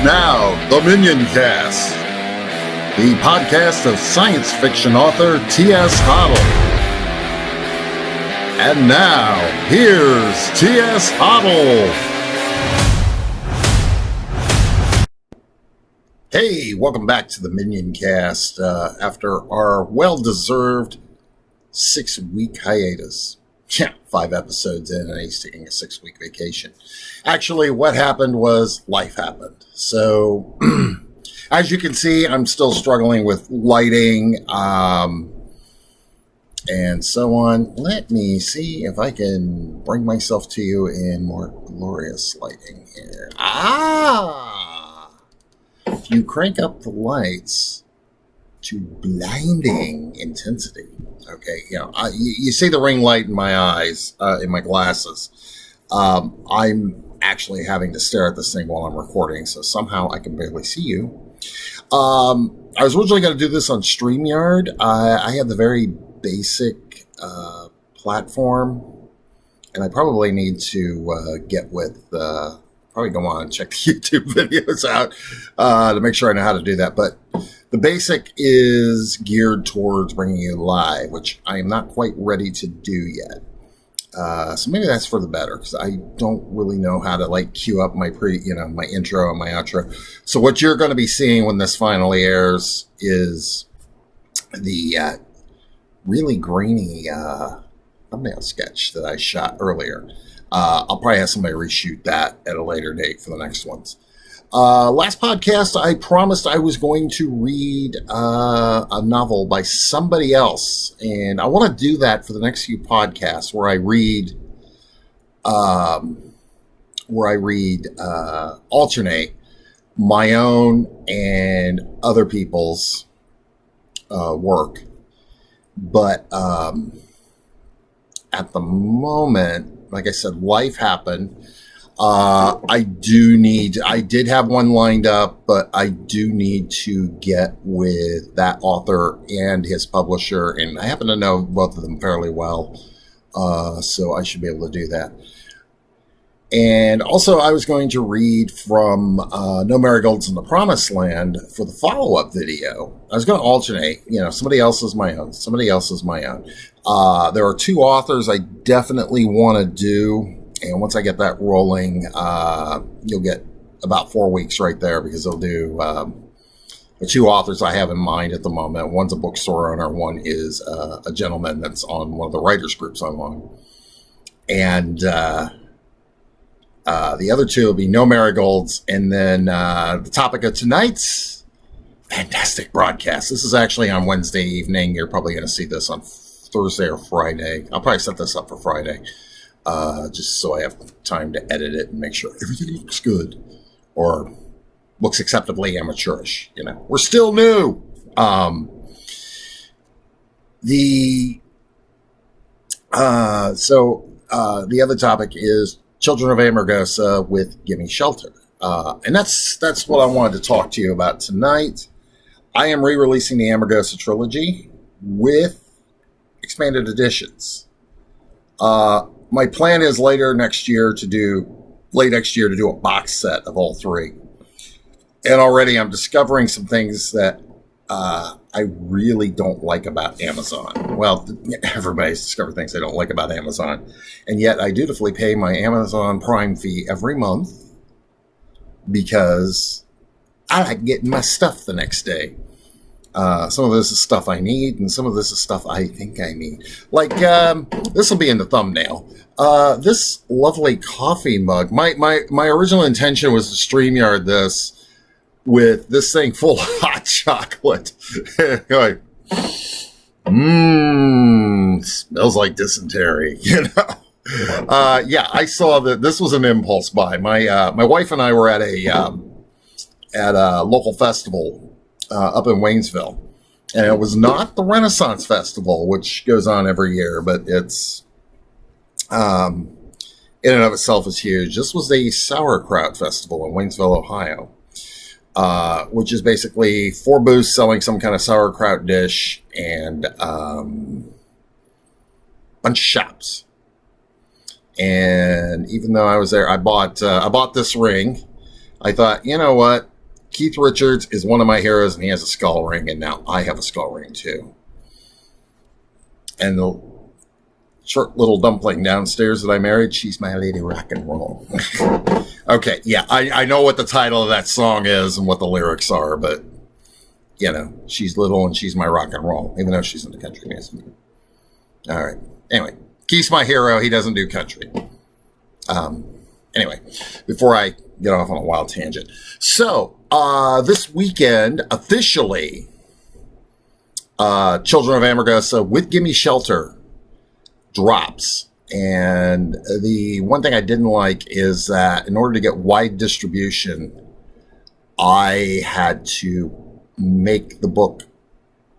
Now, the Minioncast, the podcast of science fiction author T.S. Hoddle. And now, here's T.S. Hoddle. Hey, welcome back to the Minioncast after our well-deserved 6-week hiatus. Yeah, 5 episodes in, and he's taking a 6-week vacation. Actually, what happened was life happened. So, as you can see, I'm still struggling with lighting and so on. Let me see if I can bring myself to you in more glorious lighting here. If you crank up the lights to blinding intensity. Okay, you see the ring light in my eyes, in my glasses. I'm actually having to stare at this thing while I'm recording, so somehow I can barely see you. I was originally going to do this on StreamYard. I have the very basic platform, and I probably need to get with... probably go on and check the YouTube videos out to make sure I know how to do that. But the basic is geared towards bringing you live, which I am not quite ready to do yet. So maybe that's for the better, because I don't really know how to queue up my my intro and my outro. So what you're going to be seeing when this finally airs is the really grainy thumbnail sketch that I shot earlier. I'll probably have somebody reshoot that at a later date for the next ones. Last podcast, I promised I was going to read a novel by somebody else, and I want to do that for the next few podcasts, where I alternate my own and other people's work. But at the moment, like I said, life happened. I did have one lined up, but I do need to get with that author and his publisher, and I happen to know both of them fairly well, so I should be able to do that. And also, I was going to read from No Marigolds in the Promised Land for the follow-up video. I was going to alternate, somebody else is my own, somebody else is my own. There are 2 authors I definitely want to do. And once I get that rolling, you'll get about 4 weeks right there, because they'll do the 2 authors I have in mind at the moment. One's a bookstore owner. One is a gentleman that's on one of the writers groups I'm on. And the other 2 will be No Marigolds. And then the topic of tonight's fantastic broadcast. This is actually on Wednesday evening. You're probably going to see this on Thursday or Friday. I'll probably set this up for Friday. Just so I have time to edit it and make sure everything looks good or looks acceptably amateurish. We're still new. The other topic is Children of Amargosa with Gimme Shelter. And that's what I wanted to talk to you about tonight. I am re-releasing the Amargosa trilogy with expanded editions. My plan is late next year to do a box set of all 3. And already I'm discovering some things that I really don't like about Amazon. Well, everybody's discovered things they don't like about Amazon. And yet I dutifully pay my Amazon Prime fee every month because I like getting my stuff the next day. Some of this is stuff I need, and some of this is stuff I think I need. This will be in the thumbnail. This lovely coffee mug. My original intention was to StreamYard this with this thing full of hot chocolate. Going, smells like dysentery, I saw that this was an impulse buy. My wife and I were at a local festival up in Waynesville, and it was not the Renaissance Festival, which goes on every year, but it's in and of itself is huge. This was a sauerkraut festival in Waynesville, Ohio, which is basically 4 booths selling some kind of sauerkraut dish and bunch of shops. And even though I was there, I bought this ring. I thought, you know what? Keith Richards is one of my heroes, and he has a skull ring, and now I have a skull ring too. And the short little dumpling downstairs that I married, she's my lady rock and roll. Okay, yeah, I know what the title of that song is and what the lyrics are, but, you know, she's little and she's my rock and roll, even though she's in the country music. All right. Anyway, Keith's my hero. He doesn't do country. Anyway, before I get off on a wild tangent. So, this weekend, officially, Children of Amargosa with Gimme Shelter drops. And the one thing I didn't like is that in order to get wide distribution, I had to make the book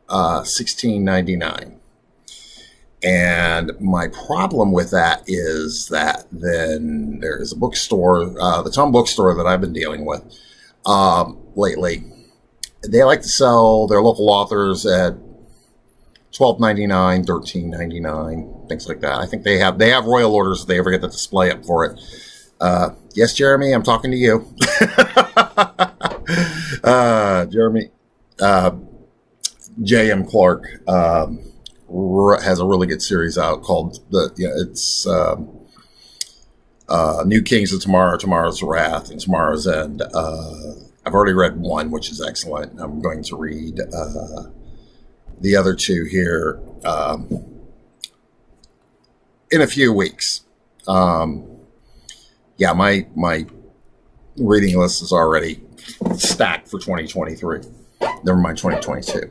$16.99. And my problem with that is that then there is a bookstore, the Tom bookstore that I've been dealing with lately. They like to sell their local authors at $12.99, $13.99, things like that. I think they have royal orders if they ever get the display up for it. Yes, Jeremy, I'm talking to you. Jeremy, J.M. Clark has a really good series out called New Kings of Tomorrow, Tomorrow's Wrath, and Tomorrow's End. I've already read one, which is excellent. I'm going to read the other two here in a few weeks. Yeah, my reading list is already stacked for 2023. Never mind 2022.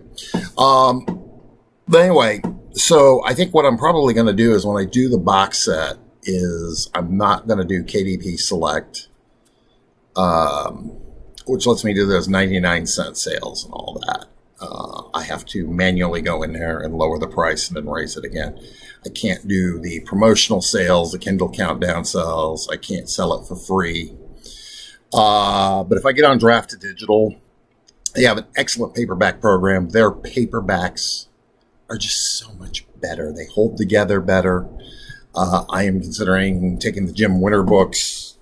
But anyway, so I think what I'm probably going to do is when I do the box set is I'm not going to do KDP Select, which lets me do those 99-cent sales and all that. I have to manually go in there and lower the price and then raise it again. I can't do the promotional sales, the Kindle Countdown sales. I can't sell it for free. But if I get on Draft to Digital, they have an excellent paperback program. Their paperbacks are just so much better. They hold together better. I am considering taking the Jim Winter books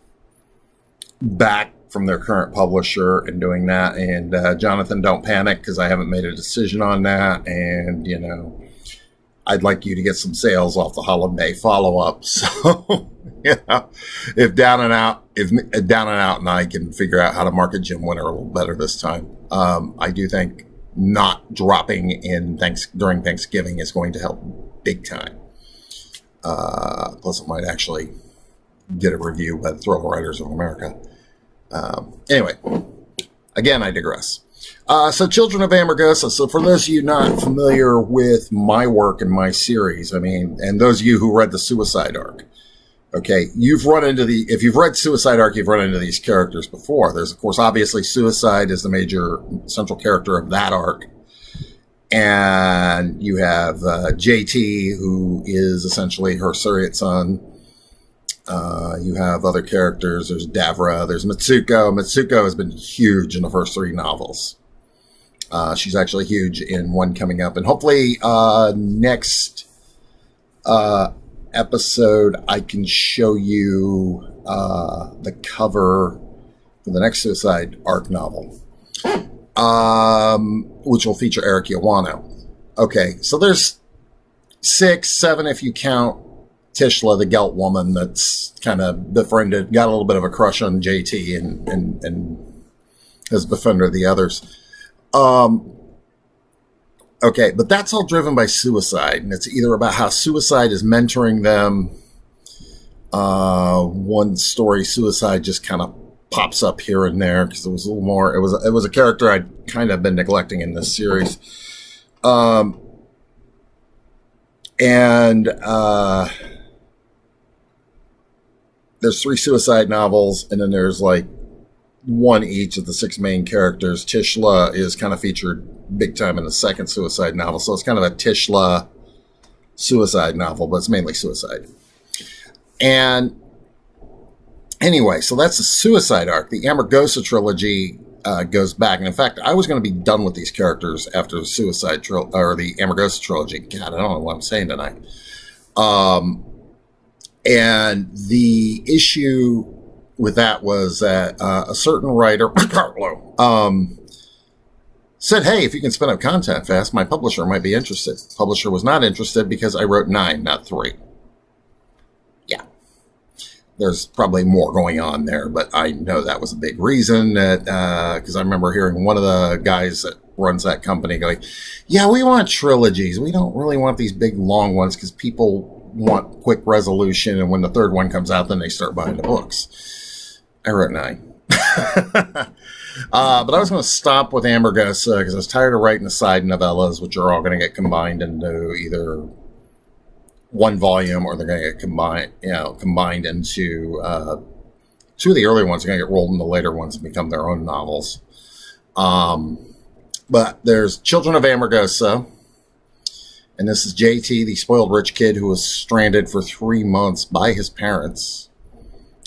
back from their current publisher and doing that. And Jonathan, don't panic because I haven't made a decision on that. And, you know, I'd like you to get some sales off the holiday follow-up. So, you know, if Down and Out and I can figure out how to market Jim Winter a little better this time, I do think not dropping in during Thanksgiving is going to help big time. Plus, it might actually get a review by the Thriller Writers of America. Anyway, again, I digress. So Children of Amargosa. So for those of you not familiar with my work and my series, I mean, and those of you who read the Suicide Arc, okay, if you've read Suicide Arc, you've run into these characters before. There's, of course, obviously Suicide is the major central character of that arc. And you have JT, who is essentially her surrogate son. You have other characters. There's Davra. There's Mitsuko. Mitsuko has been huge in the first three novels. She's actually huge in one coming up. And hopefully next episode I can show you the cover for the next Suicide Arc novel, which will feature Eric Iwano. Okay, so there's 6, 7 if you count Tishla, the Gelt woman that's kind of befriended, got a little bit of a crush on JT and has befriended the others. Okay, but that's all driven by Suicide, and it's either about how Suicide is mentoring them. One story, Suicide just kind of pops up here and there because it was a little more. It was a character I'd kind of been neglecting in this series. There's 3 Suicide novels, and then there's like one each of the 6 main characters. Tishla is kind of featured big time in the second Suicide novel, so it's kind of a Tishla Suicide novel, but it's mainly Suicide. And anyway, so that's the Suicide Arc. The Amargosa trilogy goes back, and in fact, I was going to be done with these characters after the or the Amargosa trilogy. God, I don't know what I'm saying tonight. And the issue with that was that a certain writer, said, hey, if you can spin up content fast, my publisher might be interested. Publisher was not interested because I wrote 9, not 3. Yeah. There's probably more going on there, but I know that was a big reason that, because I remember hearing one of the guys that runs that company going, yeah, we want trilogies. We don't really want these big long ones because people want quick resolution. And when the third one comes out, then they start buying the books. I wrote 9. But I was going to stop with Amargosa because I was tired of writing the side novellas, which are all going to get combined into either one volume or they're going to get combined into 2 of the early ones are going to get rolled into later ones and become their own novels. But there's Children of Amargosa, and this is JT, the spoiled rich kid who was stranded for 3 months by his parents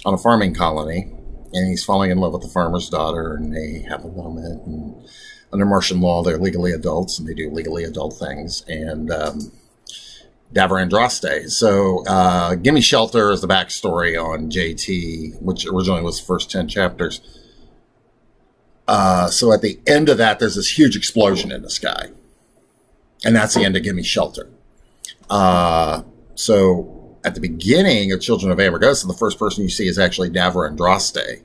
on a farming colony. And he's falling in love with the farmer's daughter, and they have a moment. And under Martian law, they're legally adults, and they do legally adult things. And Davra Andraste. So, Gimme Shelter is the backstory on JT, which originally was the first 10 chapters. So at the end of that, there's this huge explosion in the sky. And that's the end of Gimme Shelter. So at the beginning of Children of Amargosa, the first person you see is actually Davra Andraste.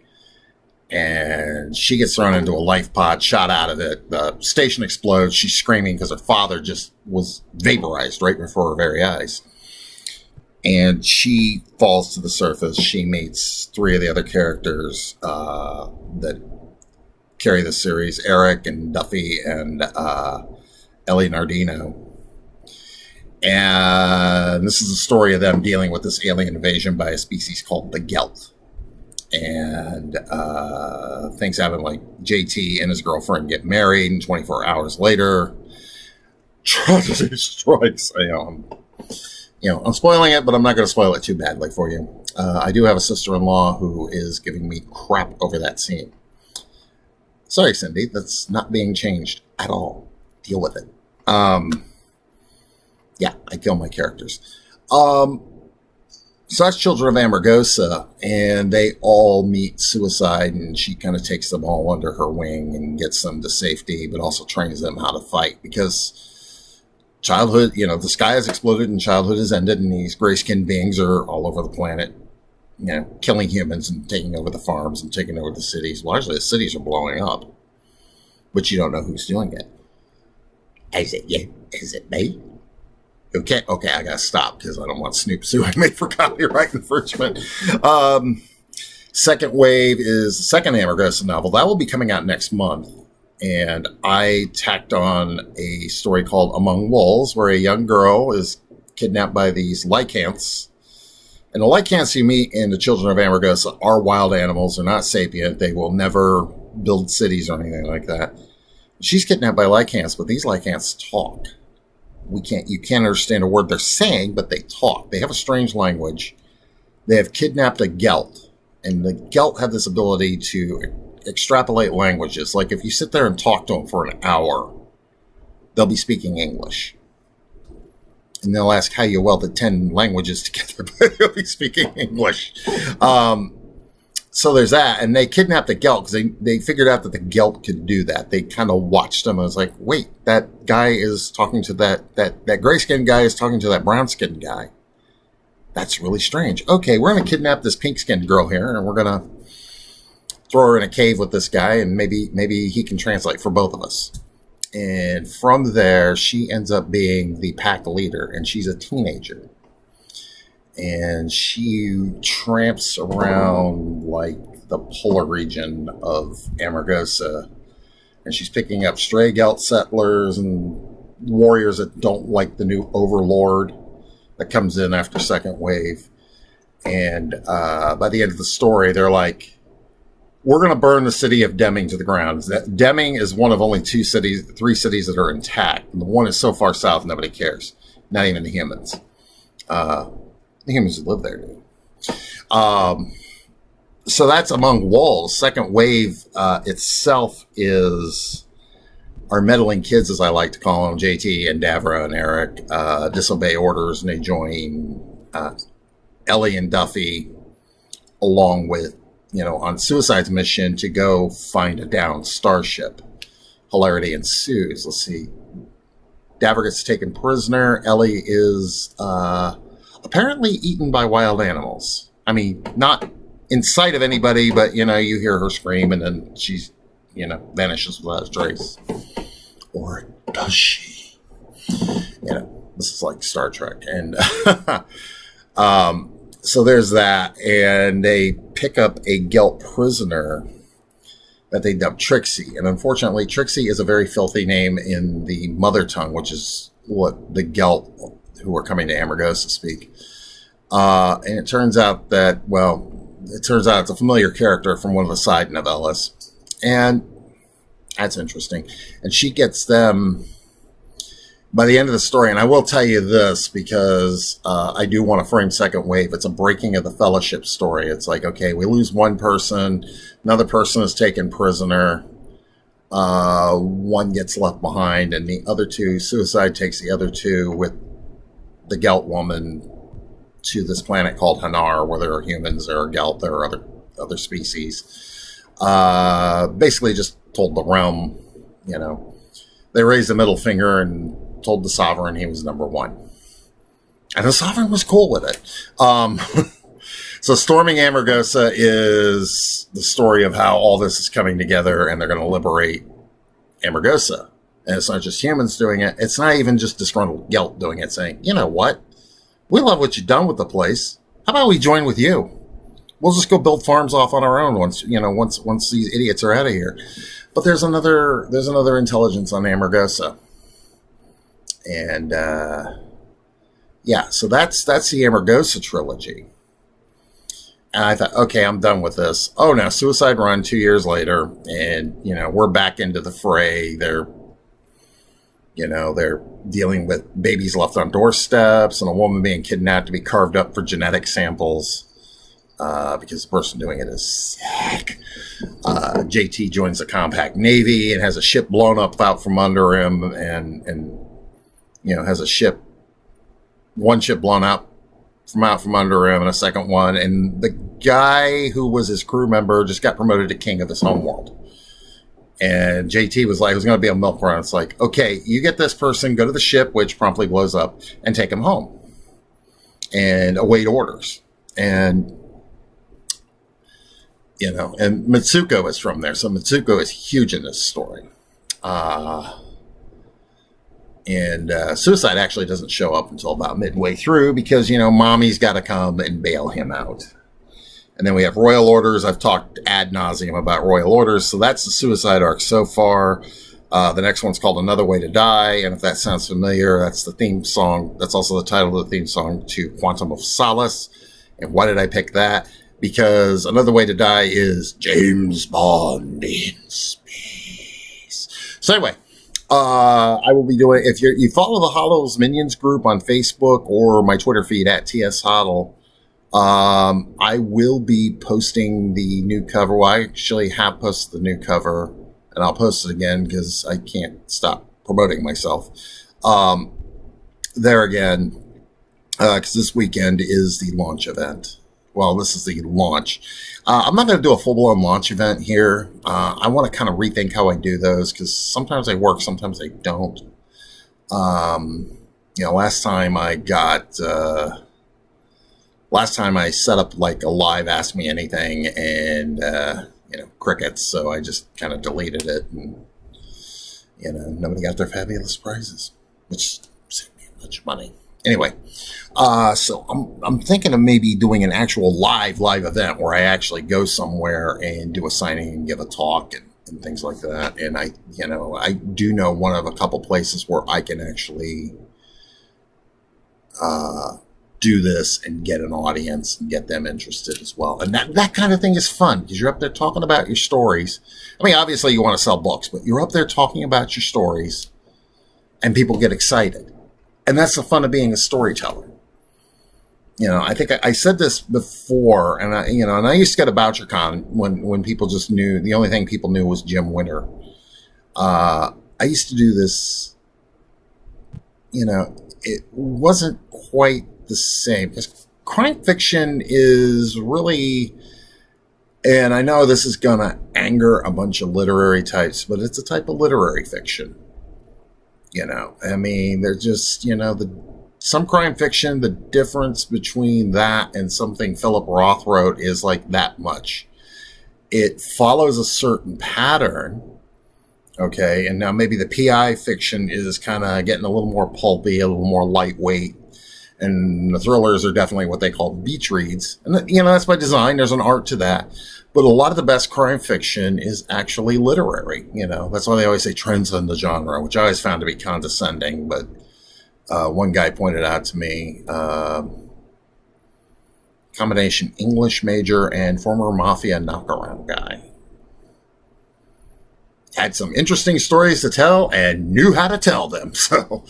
And she gets thrown into a life pod, shot out of it. The station explodes. She's screaming because her father just was vaporized right before her very eyes. And she falls to the surface. She meets 3 of the other characters that carry the series, Eric and Duffy and Ellie Nardino. And this is the story of them dealing with this alien invasion by a species called the Gelt. And things happen like JT and his girlfriend get married, and 24 hours later, tragedy strikes. I'm spoiling it, but I'm not going to spoil it too badly for you. I do have a sister-in-law who is giving me crap over that scene. Sorry, Cindy, that's not being changed at all. Deal with it. Yeah, I kill my characters. So that's Children of Amargosa, and they all meet suicide, and she kind of takes them all under her wing and gets them to safety, but also trains them how to fight, because childhood, the sky has exploded and childhood has ended, and these gray-skinned beings are all over the planet, killing humans and taking over the farms and taking over the cities. Largely, the cities are blowing up, but you don't know who's doing it. Is it you? Is it me? Okay, I gotta stop because I don't want Snoop suing me for copyright infringement. Second Wave is the second Amargosa novel. That will be coming out next month. And I tacked on a story called Among Wolves, where a young girl is kidnapped by these lycanths. And the lycanths you meet in the Children of Amargosa are wild animals. They're not sapient. They will never build cities or anything like that. She's kidnapped by lycanths, but these lycanths talk. You can't understand a word they're saying, but they talk. They have a strange language. They have kidnapped a Gelt, and the Gelt have this ability to extrapolate languages. Like if you sit there and talk to them for an hour, they'll be speaking English. And they'll ask how you welded 10 languages together, but they'll be speaking English. So there's that, and they kidnapped the Gelt because they figured out that the Gelt could do that. They kind of watched them and was like, wait, that guy is talking to that gray-skinned guy is talking to that brown-skinned guy. That's really strange. Okay, we're going to kidnap this pink-skinned girl here, and we're going to throw her in a cave with this guy, and maybe he can translate for both of us. And from there, she ends up being the pack leader, and she's a teenager. And she tramps around like the polar region of Amargosa, and she's picking up stray Gelt settlers and warriors that don't like the new overlord that comes in after Second Wave. And by the end of the story, they're like, we're going to burn the city of Deming to the ground. Deming is one of only 3 cities that are intact. And the one is so far south, nobody cares. Not even the humans. The humans who live there do. So that's Among Wolves. Second Wave itself is our meddling kids, as I like to call them, JT and Davra and Eric, disobey orders, and they join Ellie and Duffy, along with on Suicide's mission to go find a downed starship. Hilarity ensues. Let's see. Davor gets taken prisoner. Ellie is apparently eaten by wild animals. I mean, not in sight of anybody, but, you hear her scream and then she's, vanishes without a trace. Or does she? This is like Star Trek. And so there's that. And they pick up a Gelt prisoner that they dub Trixie. And unfortunately, Trixie is a very filthy name in the mother tongue, which is what the Gelt who are coming to Amargosa speak. And it turns out it's a familiar character from one of the side novellas. And that's interesting. And she gets them by the end of the story. And I will tell you this because I do want to frame Second Wave. It's a breaking of the fellowship story. It's like, okay, we lose one person. Another person is taken prisoner. One gets left behind. And the other two, Suicide takes the other two with the Gelt woman to this planet called Hanar, where there are humans, there are Gelt, there are other species. Basically just told the realm, they raised the middle finger and told the Sovereign he was number one. And the Sovereign was cool with it. So Storming Amargosa is the story of how all this is coming together and they're going to liberate Amargosa. And it's not just humans doing it. It's not even just disgruntled Gelt doing it, saying, you know what? We love what you've done with the place. How about we join with you? We'll just go build farms off on our own once these idiots are out of here. But there's another intelligence on Amargosa. And so that's the Amargosa trilogy. And I thought, okay, I'm done with this. Oh, now Suicide Run 2 years later, and we're back into the fray. They're dealing with babies left on doorsteps and a woman being kidnapped to be carved up for genetic samples because the person doing it is sick. JT joins the Compact Navy and has a ship blown up out from under him and has one ship blown out from under him and a second one. And the guy who was his crew member just got promoted to king of his homeworld. And JT was like, it was going to be a milk run. It's like, okay, you get this person, go to the ship, which promptly blows up, and take him home and await orders. And, and Mitsuko is from there. So Mitsuko is huge in this story. And Suicide actually doesn't show up until about midway through because, mommy's got to come and bail him out. And then we have Royal Orders. I've talked ad nauseum about Royal Orders. So that's the Suicide arc so far. The next one's called Another Way to Die. And if that sounds familiar, that's the theme song. That's also the title of the theme song to Quantum of Solace. And why did I pick that? Because Another Way to Die is James Bond in space. So anyway, I will be doing, if you follow the Hollows Minions group on Facebook or my Twitter feed at TS Hoddle, I will be posting the new cover. Well, I actually have posted the new cover, and I'll post it again because I can't stop promoting myself. There again, because this weekend is the launch event. Well, this is the launch. I'm not going to do a full-blown launch event here. I want to kind of rethink how I do those because sometimes they work, sometimes they don't. Last time I set up like a live Ask Me Anything and, crickets. So I just kind of deleted it and, nobody got their fabulous prizes, which saved me a bunch of money. Anyway, so I'm thinking of maybe doing an actual live event where I actually go somewhere and do a signing and give a talk and things like that. And I do know one of a couple places where I can actually, do this and get an audience and get them interested as well. And that kind of thing is fun because you're up there talking about your stories. I mean, obviously you want to sell books, but you're up there talking about your stories and people get excited. And that's the fun of being a storyteller. I think I said this before and I used to go to BoucherCon when people just knew, the only thing people knew was Jim Winter. I used to do this, it wasn't quite the same because crime fiction is really And I know this is going to anger a bunch of literary types, but it's a type of literary fiction. I mean, they're just, some crime fiction, the difference between that and something Philip Roth wrote is like that much. It follows a certain pattern. Okay. And now maybe the PI fiction is kind of getting a little more pulpy, a little more lightweight. And the thrillers are definitely what they call beach reads. And, that's by design. There's an art to that. But a lot of the best crime fiction is actually literary. That's why they always say transcend the genre, which I always found to be condescending. But one guy pointed out to me, combination English major and former mafia knockaround guy. Had some interesting stories to tell and knew how to tell them. So,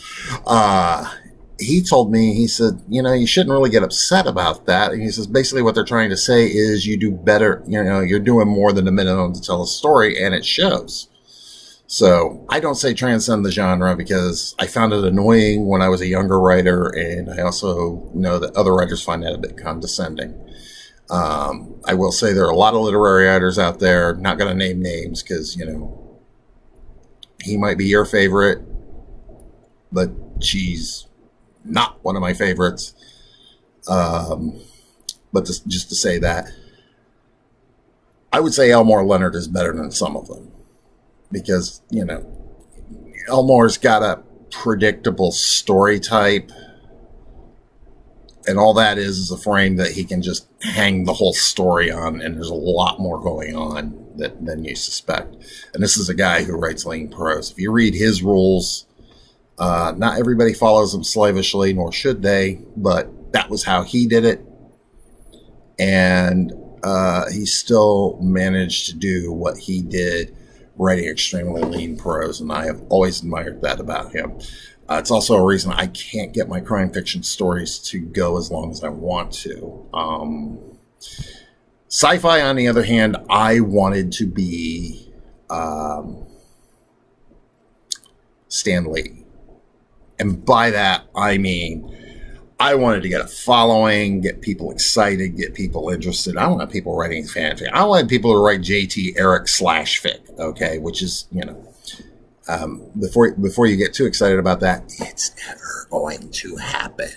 he told me, he said, you shouldn't really get upset about that. And he says, basically what they're trying to say is you do better, you're doing more than the minimum to tell a story, and it shows. So I don't say transcend the genre because I found it annoying when I was a younger writer, and I also know that other writers find that a bit condescending. I will say there are a lot of literary writers out there, not going to name names because, he might be your favorite, but she's not one of my favorites. But just to say that, I would say Elmore Leonard is better than some of them because, Elmore's got a predictable story type, and all that is a frame that he can just hang the whole story on, and there's a lot more going on than you suspect. And this is a guy who writes lean prose. If you read his rules, not everybody follows them slavishly, nor should they, but that was how he did it. And he still managed to do what he did, writing extremely lean prose, and I have always admired that about him. It's also a reason I can't get my crime fiction stories to go as long as I want to. Sci-fi, on the other hand, I wanted to be Stan Lee. And by that, I mean, I wanted to get a following, get people excited, get people interested. I wanted people writing fanfic. I wanted people to write JT Eric /fic, okay, which is, before you get too excited about that, it's never going to happen.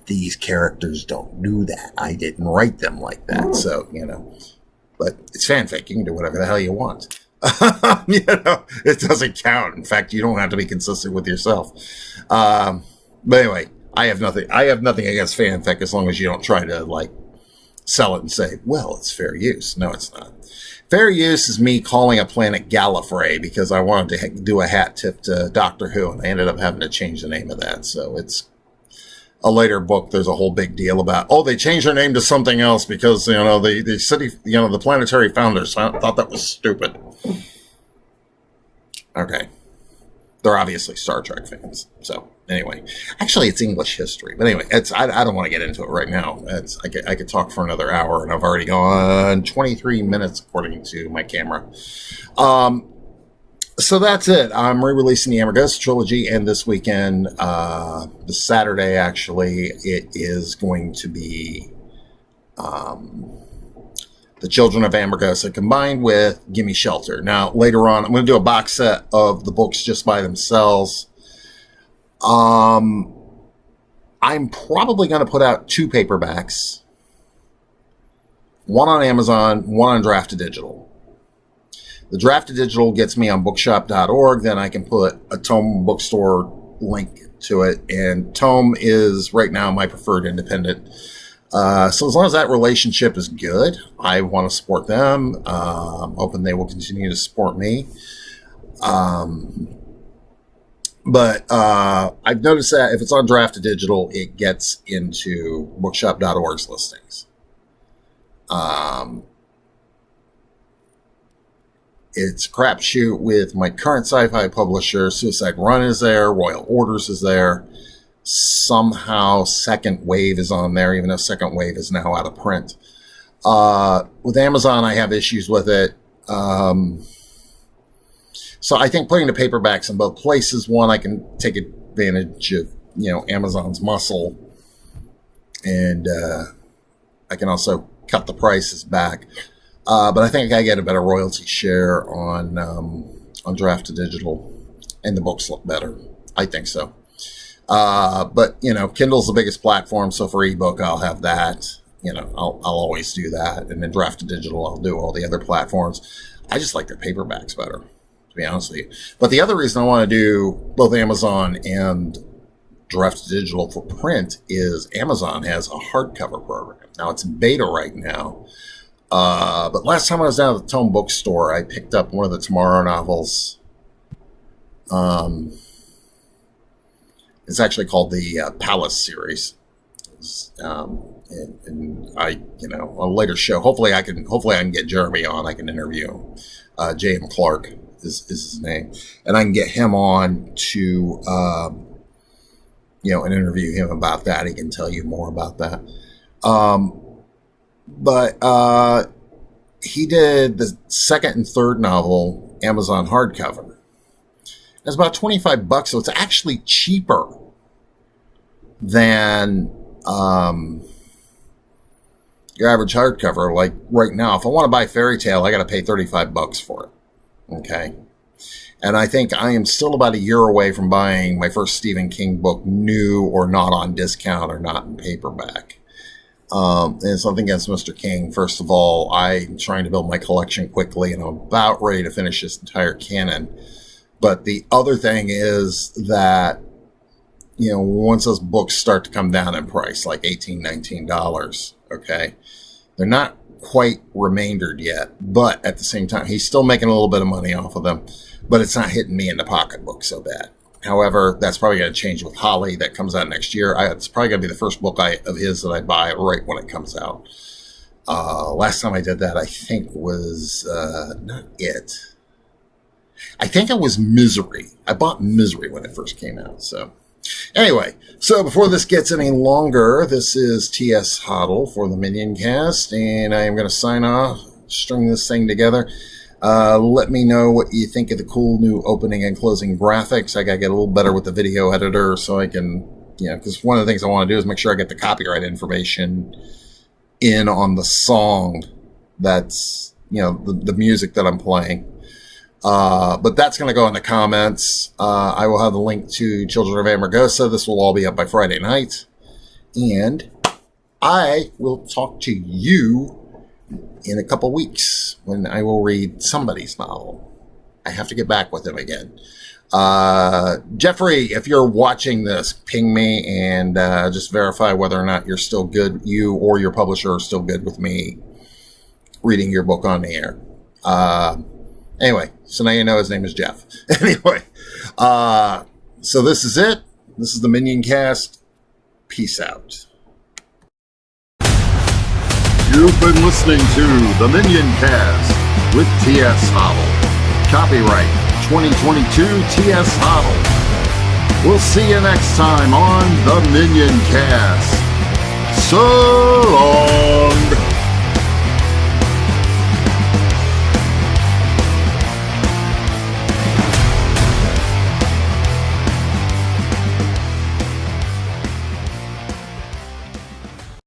These characters don't do that. I didn't write them like that. So, but it's fanfic. You can do whatever the hell you want. It doesn't count. In fact, you don't have to be consistent with yourself. But anyway, I have nothing against fanfic as long as you don't try to sell it and say, well, it's fair use. No, it's not. Fair use is me calling a planet Gallifrey because I wanted to do a hat tip to Doctor Who, and I ended up having to change the name of that. So it's a later book. There's a whole big deal about, they changed their name to something else because, the city, the planetary founders thought that was stupid. Okay. They're obviously Star Trek fans. So anyway, actually it's English history, but anyway, I don't want to get into it right now. I could talk for another hour, and I've already gone 23 minutes according to my camera. So that's it. I'm re-releasing the Amargosa trilogy, and this weekend, this Saturday actually, it is going to be the Children of Amargosa combined with Gimme Shelter. Now, later on, I'm going to do a box set of the books just by themselves. I'm probably going to put out 2 paperbacks. One on Amazon, one on Draft Digital. The Draft Digital gets me on bookshop.org. Then I can put a Tome bookstore link to it. And Tome is right now my preferred independent. So as long as that relationship is good, I want to support them. I'm hoping they will continue to support me. But I've noticed that if it's on Draft Digital, it gets into bookshop.org's listings. It's a crapshoot with my current sci-fi publisher. Suicide Run is there. Royal Orders is there. Somehow Second Wave is on there, even though Second Wave is now out of print. With Amazon, I have issues with it. So I think putting the paperbacks in both places, one, I can take advantage of, Amazon's muscle. And I can also cut the prices back. But I think I get a better royalty share on Draft to Digital, and the books look better. I think so. But Kindle's the biggest platform, so for ebook, I'll have that. I'll always do that, and then Draft to Digital, I'll do all the other platforms. I just like their paperbacks better, to be honest with you. But the other reason I want to do both Amazon and Draft to Digital for print is Amazon has a hardcover program. Now it's in beta right now. But last time I was down at the Tome bookstore, I picked up one of the Tomorrow novels. It's actually called the Palace series. And I, on a later show, hopefully I can get Jeremy on. I can interview him. J.M. Clark is his name, and I can get him on to, and interview him about that. He can tell you more about that. But he did the second and third novel, Amazon hardcover. It's about $25, so it's actually cheaper than your average hardcover. Like right now, if I want to buy Fairy Tale, I got to pay $35 for it. Okay. And I think I am still about a year away from buying my first Stephen King book, new or not on discount or not in paperback. And it's nothing against Mr. King. First of all, I'm trying to build my collection quickly, and I'm about ready to finish this entire canon. But the other thing is that, once those books start to come down in price, like $18, $19, okay, they're not quite remaindered yet. But at the same time, he's still making a little bit of money off of them, but it's not hitting me in the pocketbook so bad. However, that's probably going to change with Holly that comes out next year. It's probably going to be the first book of his that I buy right when it comes out. Last time I did that, I think was not it. I think it was Misery. I bought Misery when it first came out. So anyway, so before this gets any longer, this is T.S. Hoddle for the Minioncast, and I am going to sign off, string this thing together. Let me know what you think of the cool new opening and closing graphics. I got to get a little better with the video editor so I can, because one of the things I want to do is make sure I get the copyright information in on the song that's, the music that I'm playing. But that's going to go in the comments. I will have the link to Children of Amargosa. This will all be up by Friday night. And I will talk to you in a couple weeks when I will read somebody's novel. I have to get back with him again. Jeffrey, if you're watching this, ping me and just verify whether or not you're still good, you or your publisher are still good with me reading your book on the air. Anyway, so now you know his name is Jeff. Anyway, so this is it. This is the Minioncast. Peace out. You've been listening to the Minioncast with T.S. Hoddle. Copyright 2022 T.S. Hoddle. We'll see you next time on the Minioncast. So long.